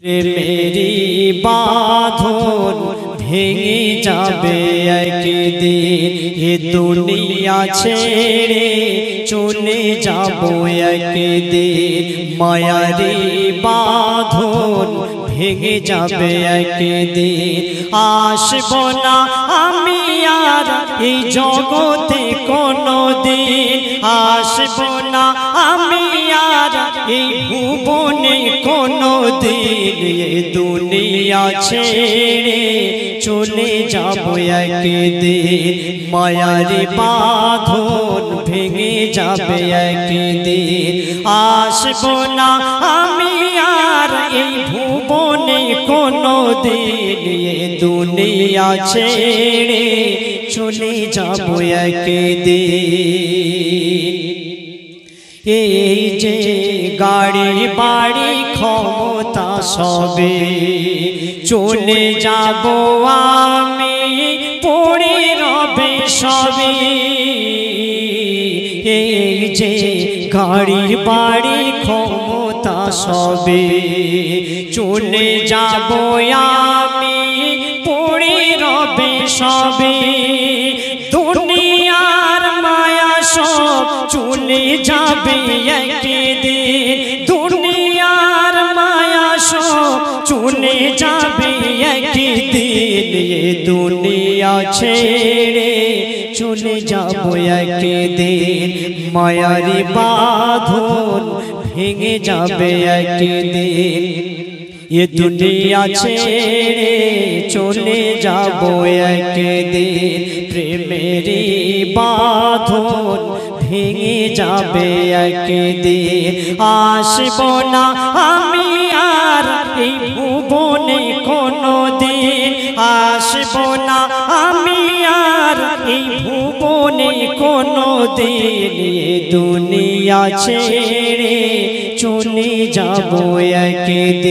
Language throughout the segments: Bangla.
मेरी बाँधन भेঙে যাবে একদিন এ দুনিয়া ছেড়ে চলে যাব একদিন মায়ারি বাঁধন ভেঙে যাবে একদিন আসব না আমি আর এই জগতে কোনোদিন আসব না আমি আর এই ভুবনে কোনোদিন এ দুনিয়া ছেড়ে চলে যাব একদিন মায়ারি বাঁধন ভেঙে যাবে একদিন আসব না আমি আর এই ভুবনে কোনোদিন এ দুনিয়া ছেড়ে চলে যাব একদিন এই যে গাড়ি বাড়ি ক্ষমতা সবে চলে যাব আমি পড়ে রবে সবে এই যে গাড়ি বাড়ি ক্ষমতা সবে চলে যাব আমি পড়ে রবে সবে দুনিয়ার মায়া সব চলে যাবে একদিন দুনিয়ার মায়া সব চলে যাবে একদিন এ দুনিয়া ছেড়ে চলে যাব একদিন মায়ারি বাঁধন ভেঙে যাবে একদিন এ দুনিয়া ছেড়ে চলে যাব একদিন প্রেমেরি বাঁধন ভেঙে যাবে একদিন আসব না আমি আর এই ভুবনে কোনোদিন আসব না আমি আর এই ভুবনে কোনোদিন এ দুনিয়া ছেড়ে চলে যাব একদিন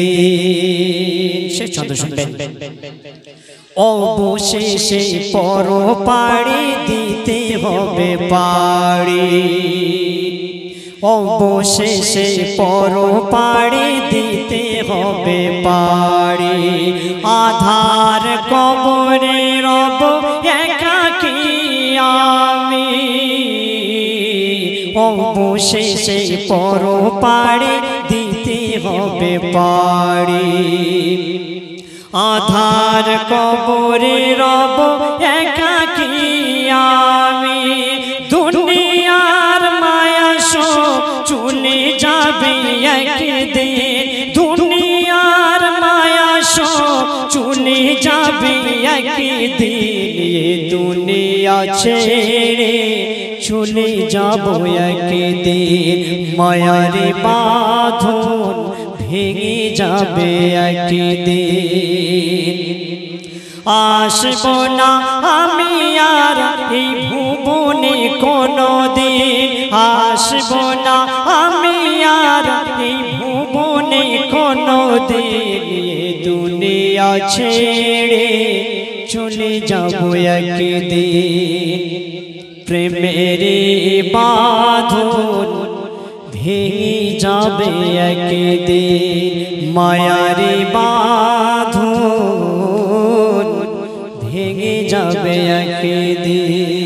সে ছন্দ শুনবেন অবশেষে পর পাড়ি দিতে হবে পাড়ি অবশেষে পর পাড়ি দিতে হবে পাড়ি আধার কবরে রব একাকী আমি অবশেষে পর পাড়ি দিতে হবে পাড়ি আধার কবরে রব একাকী আমি দুনিয়ার মায়া সব চলে যাবে একদিন দুনিয়ার মায়া সব চলে যাবে একদিন এ দুনিয়া ছেড়ে চলে যাব একদিন মায়ারি বাঁধন ভেঙে যাবে একদিন আসব না আমি আর এই ভুবনে কোনোদিন আসব না আমি আর এই ভুবনে কোনোদিন এ দুনিয়া ছেড়ে চলে যাব একদিন প্রেমেরি বাঁধন ভেঙে যাবে একদিন মায়ারি বাঁধন ভেঙে যাবে একদিন।